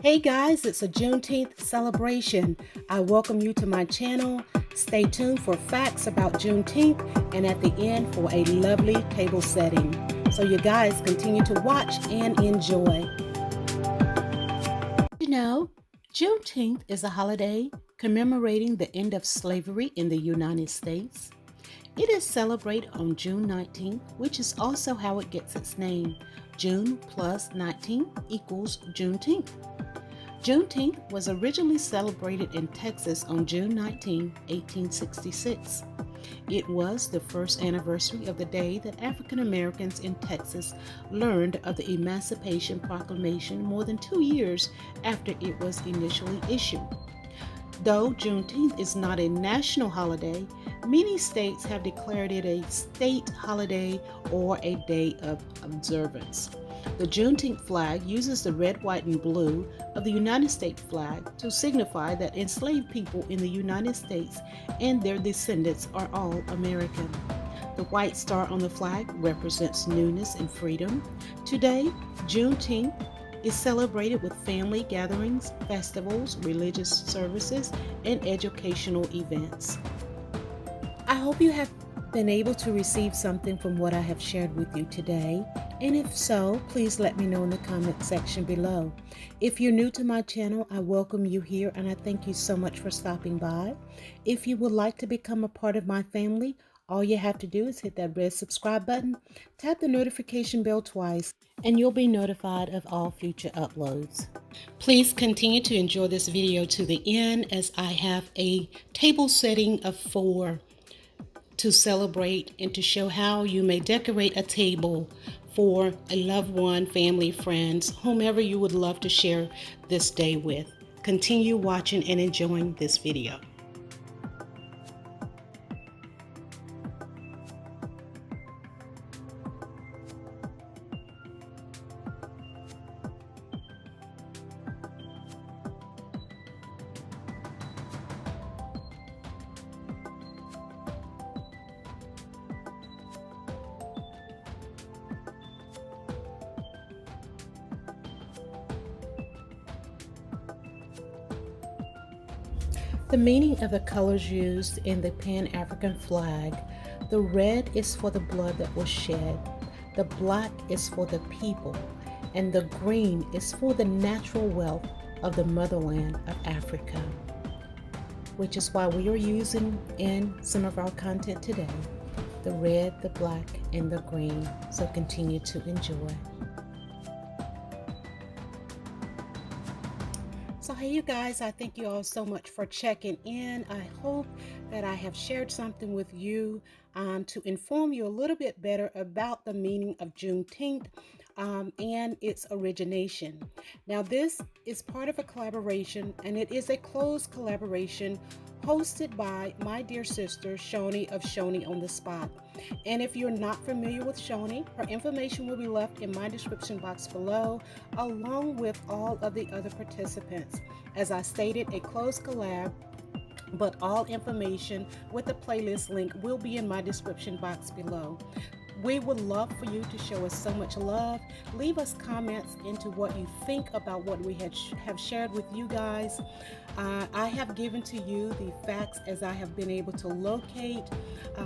Hey guys, it's a Juneteenth celebration. I welcome you to my channel. Stay tuned for facts about Juneteenth and at the end for a lovely table setting. So you guys continue to watch and enjoy. You know, Juneteenth is a holiday commemorating the end of slavery in the United States. It is celebrated on June 19th, which is also how it gets its name. June plus 19 equals Juneteenth. Juneteenth was originally celebrated in Texas on June 19, 1866. It was the first anniversary of the day that African Americans in Texas learned of the Emancipation Proclamation more than 2 years after it was initially issued. Though Juneteenth is not a national holiday, many states have declared it a state holiday or a day of observance. The Juneteenth flag uses the red, white, and blue of the United States flag to signify that enslaved people in the United States and their descendants are all American. The white star on the flag represents newness and freedom. Today, Juneteenth is celebrated with family gatherings, festivals, religious services, and educational events. I hope you have been able to receive something from what I have shared with you today. And if so, please let me know in the comment section below. If you're new to my channel, I welcome you here and I thank you so much for stopping by. If you would like to become a part of my family, all you have to do is hit that red subscribe button, tap the notification bell twice, and you'll be notified of all future uploads. Please continue to enjoy this video to the end as I have a table setting of 4 to celebrate and to show how you may decorate a table for a loved one, family, friends, whomever you would love to share this day with. Continue watching and enjoying this video. The meaning of the colors used in the Pan-African flag: the red is for the blood that was shed, the black is for the people, and the green is for the natural wealth of the motherland of Africa, which is why we are using in some of our content today the red, the black, and the green. So continue to enjoy. So hey you guys, I thank you all so much for checking in. I hope that I have shared something with you to inform you a little bit better about the meaning of Juneteenth and its origination. Now this is part of a collaboration, and it is a closed collaboration hosted by my dear sister Shawni of Shawni on the Spot. And if you're not familiar with Shawni, her information will be left in my description box below, along with all of the other participants. As I stated, a closed collab, but all information with the playlist link will be in my description box below. We would love for you to show us so much love. Leave us comments into what you think about what we have shared with you guys. I have given to you the facts as I have been able to locate.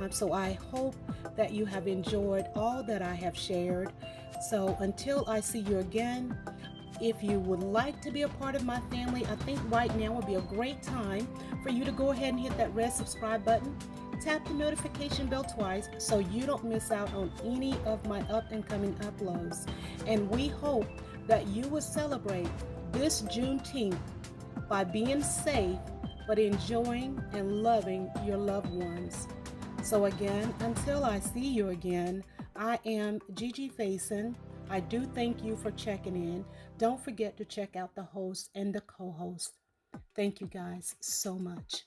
So I hope that you have enjoyed all that I have shared. So until I see you again, if you would like to be a part of my family, I think right now would be a great time for you to go ahead and hit that red subscribe button. Tap the notification bell twice so you don't miss out on any of my up and coming uploads. And we hope that you will celebrate this Juneteenth by being safe, but enjoying and loving your loved ones. So again, until I see you again, I am Gigi Faison. I do thank you for checking in. Don't forget to check out the host and the co-host. Thank you guys so much.